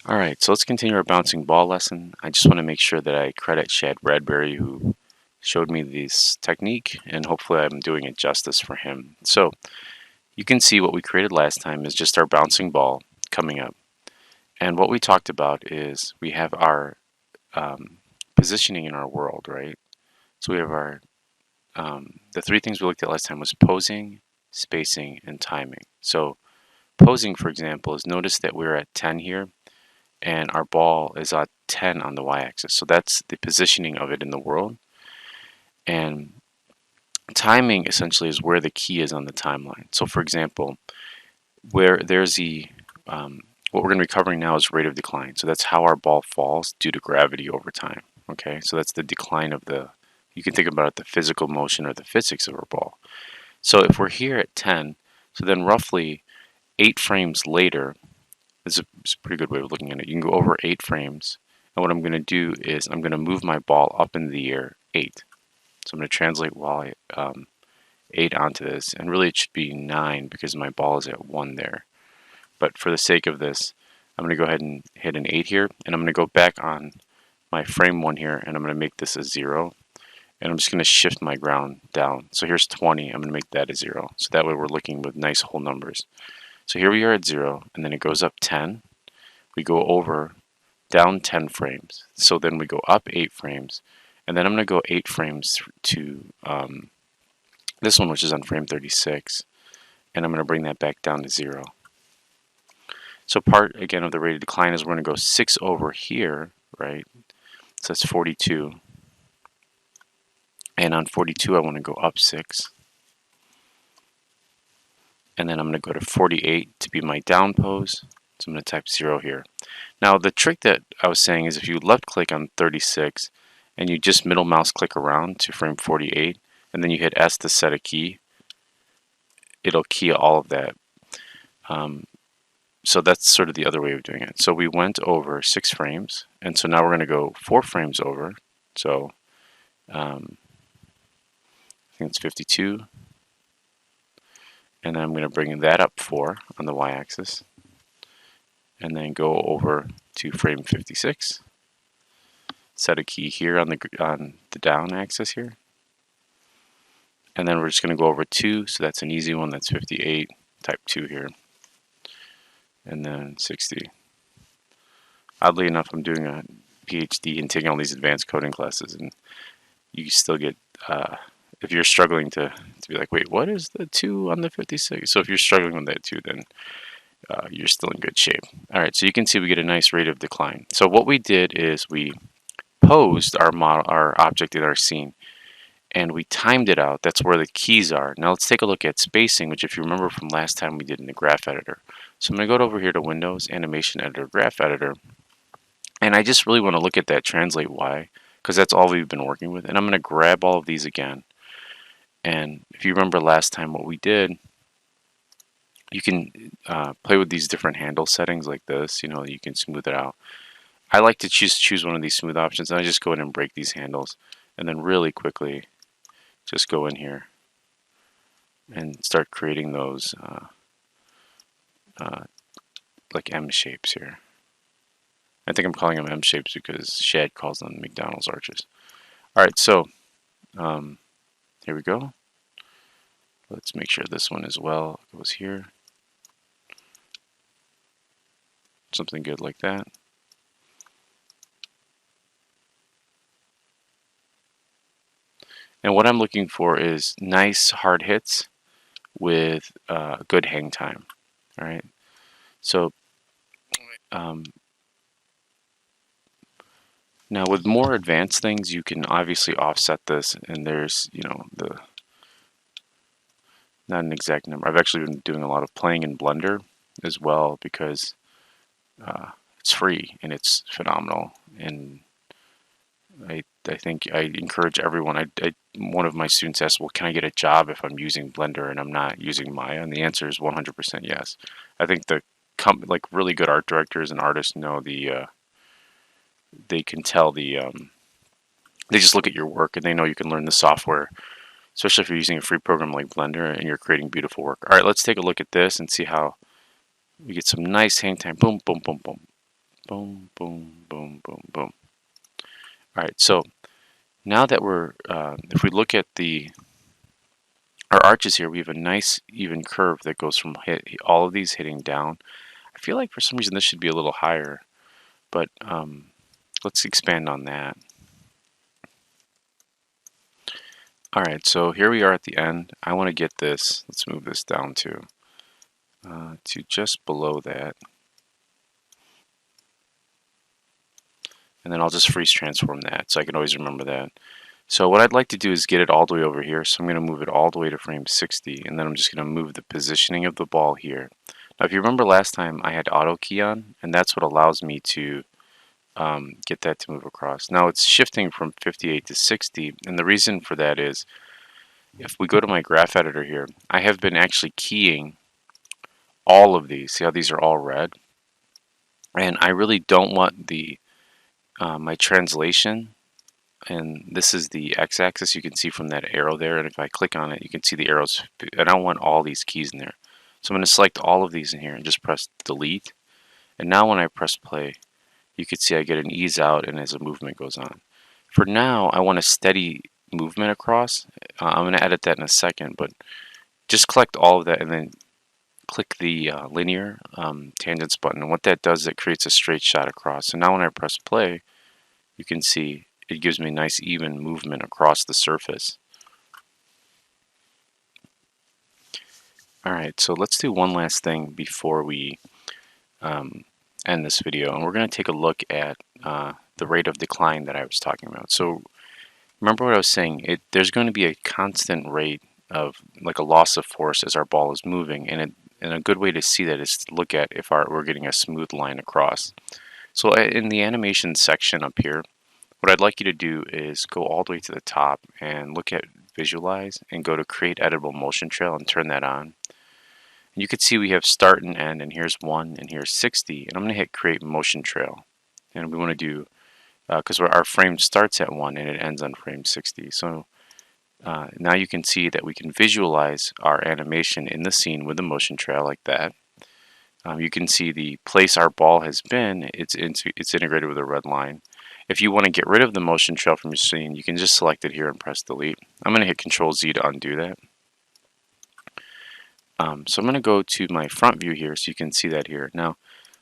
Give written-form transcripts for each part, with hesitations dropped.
Alright, so let's continue our bouncing ball lesson. I just want to make sure that I credit Shad Bradbury who showed me this technique, and hopefully I'm doing it justice for him. So you can see what we created last time is just our bouncing ball coming up. And what we talked about is we have our positioning in our world, right? So we have our, the three things we looked at last time was posing, spacing, and timing. So posing, for example, is notice that we're at 10 here, and our ball is at 10 on the y-axis. So that's the positioning of it in the world. And timing essentially is where the key is on the timeline. So for example, where there's what we're going to be covering now is rate of decline. So that's how our ball falls due to gravity over time. Okay, so that's the decline of you can think about it, the physical motion or the physics of our ball. So if we're here at 10, so then roughly 8 frames later, this is a pretty good way of looking at it. You can go over 8 frames, and what I'm going to do is I'm going to move my ball up in the air 8. So I'm going to translate y 8 onto this, and really it should be 9 because my ball is at 1 there. But for the sake of this, I'm going to go ahead and hit an 8 here, and I'm going to go back on my frame 1 here, and I'm going to make this a 0, and I'm just going to shift my ground down. So here's 20, I'm going to make that a 0. So that way we're looking with nice whole numbers. So here we are at 0, and then it goes up 10. We go over, down 10 frames. So then we go up 8 frames, and then I'm going to go 8 frames to this one, which is on frame 36, and I'm going to bring that back down to 0. So part, again, of the rate of decline is we're going to go 6 over here, right? So that's 42. And on 42, I want to go up 6. And then I'm going to go to 48 to be my down pose. So I'm going to type 0 here. Now the trick that I was saying is if you left click on 36 and you just middle mouse click around to frame 48 and then you hit S to set a key, it'll key all of that. So that's sort of the other way of doing it. So we went over 6 frames, and so now we're going to go 4 frames over. So I think it's 52. And then I'm going to bring that up 4 on the y-axis, and then go over to frame 56. Set a key here on the down axis here. And then we're just going to go over 2, so that's an easy one, that's 58. Type 2 here. And then 60. Oddly enough, I'm doing a PhD and taking all these advanced coding classes, and you still get, if you're struggling to be like, wait, what is the 2 on the 56? So if you're struggling with that too, then you're still in good shape. All right, so you can see we get a nice rate of decline. So what we did is we posed our model, our object in our scene, and we timed it out. That's where the keys are. Now let's take a look at spacing, which if you remember from last time we did in the graph editor. So I'm going to go over here to Windows, Animation Editor, Graph Editor, and I just really want to look at that translate Y because that's all we've been working with. And I'm going to grab all of these again. And if you remember last time what we did, you can play with these different handle settings like this. You know, you can smooth it out. I like to choose one of these smooth options, and I just go in and break these handles, and then really quickly just go in here and start creating those like M shapes here. I think I'm calling them M shapes because Shad calls them McDonald's arches. Alright, so here we go. Let's make sure this one as well goes here. Something good like that. And what I'm looking for is nice hard hits with good hang time. All right. So now with more advanced things, you can obviously offset this, and there's, you know, not an exact number. I've actually been doing a lot of playing in Blender as well because it's free and it's phenomenal. And I think I encourage everyone. One of my students asked, well, can I get a job if I'm using Blender and I'm not using Maya? And the answer is 100% yes. I think like really good art directors and artists know they can tell they just look at your work and they know you can learn the software, especially if you're using a free program like Blender and you're creating beautiful work. All right, let's take a look at this and see how we get some nice hang time. Boom, boom, boom, boom. Boom, boom, boom, boom, boom. All right, so now that if we look at our arches here, we have a nice even curve that goes from all of these hitting down. I feel like for some reason this should be a little higher, but let's expand on that. All right, so here we are at the end. I want to get this, let's move this down to just below that. And then I'll just freeze transform that so I can always remember that. So what I'd like to do is get it all the way over here. So I'm going to move it all the way to frame 60, and then I'm just going to move the positioning of the ball here. Now if you remember last time I had auto key on, and that's what allows me to get that to move across. Now it's shifting from 58 to 60, and the reason for that is if we go to my graph editor here, I have been actually keying all of these. See how these are all red? And I really don't want my translation, and this is the x-axis you can see from that arrow there, and if I click on it you can see the arrows. I don't want all these keys in there, so I'm going to select all of these in here and just press delete. And now when I press play, you can see I get an ease out and as the movement goes on. For now I want a steady movement across. I'm going to edit that in a second, but just collect all of that and then click the linear tangents button, and what that does is it creates a straight shot across. So now when I press play, you can see it gives me nice even movement across the surface. Alright, so let's do one last thing before we end this video, and we're going to take a look at the rate of decline that I was talking about. So remember what I was saying, there's going to be a constant rate of like a loss of force as our ball is moving, and a good way to see that is to look at if we're getting a smooth line across. So in the animation section up here, what I'd like you to do is go all the way to the top and look at visualize and go to create editable motion trail and turn that on. And you can see we have start and end, and here's 1 and here's 60, and I'm going to hit create motion trail. And we want to do, because our frame starts at 1 and it ends on frame 60. So now you can see that we can visualize our animation in the scene with the motion trail like that. You can see the place our ball has been, it's integrated with a red line. If you want to get rid of the motion trail from your scene, you can just select it here and press delete. I'm going to hit Control Z to undo that. So I'm going to go to my front view here so you can see that here. Now,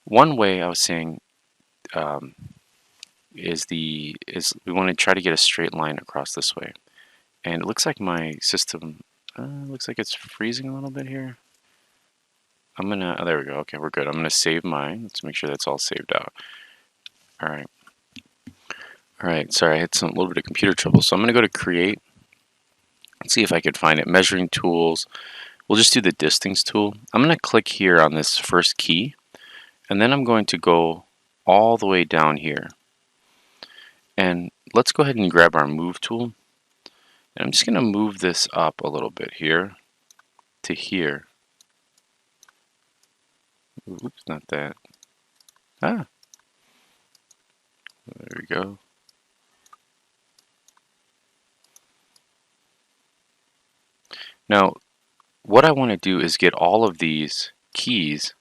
one way I was saying is we want to try to get a straight line across this way. And it looks like my system looks like it's freezing a little bit here. I'm gonna, oh, there we go. Okay, we're good. I'm gonna save mine. Let's make sure that's all saved out. All right. All right. Sorry, I had a little bit of computer trouble. So I'm gonna go to create. Let's see if I could find it. Measuring tools. We'll just do the distance tool. I'm gonna click here on this first key, and then I'm going to go all the way down here. And let's go ahead and grab our move tool. And I'm just gonna move this up a little bit here to here. Oops, not that. Ah, there we go. Now, what I want to do is get all of these keys.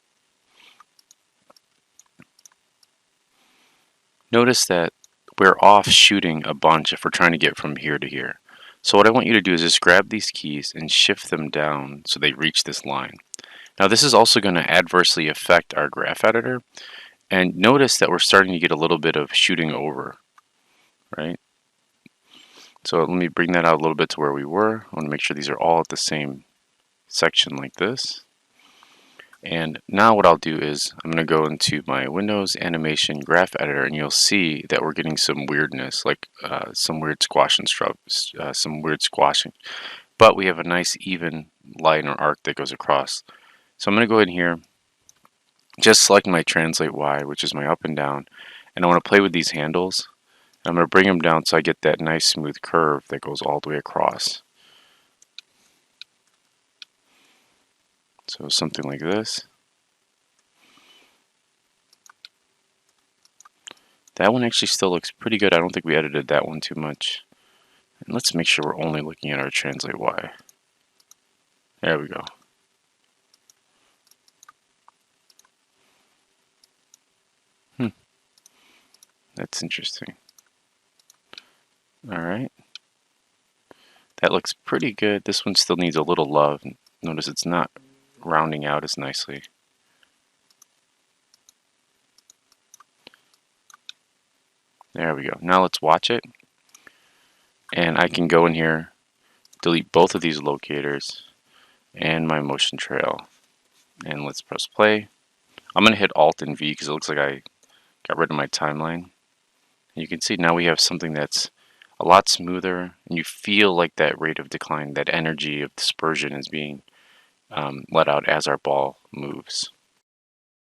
Notice that we're off shooting a bunch if we're trying to get from here to here. So what I want you to do is just grab these keys and shift them down so they reach this line. Now this is also going to adversely affect our graph editor, and notice that we're starting to get a little bit of shooting over, right? So let me bring that out a little bit to where we were. I want to make sure these are all at the same section like this. And now what I'll do is I'm going to go into my Windows Animation Graph Editor, and you'll see that we're getting some weirdness, like some weird squashing. But we have a nice even line or arc that goes across. So I'm going to go in here, just select my Translate Y, which is my up and down, and I want to play with these handles. I'm going to bring them down so I get that nice smooth curve that goes all the way across. So something like this. That one actually still looks pretty good. I don't think we edited that one too much. And let's make sure we're only looking at our Translate Y. There we go. That's interesting. All right. That looks pretty good. This one still needs a little love. Notice it's not rounding out as nicely. There we go. Now let's watch it. And I can go in here, delete both of these locators and my motion trail. And let's press play. I'm going to hit Alt and V because it looks like I got rid of my timeline. And you can see now we have something that's a lot smoother, and you feel like that rate of decline, that energy of dispersion is being let out as our ball moves.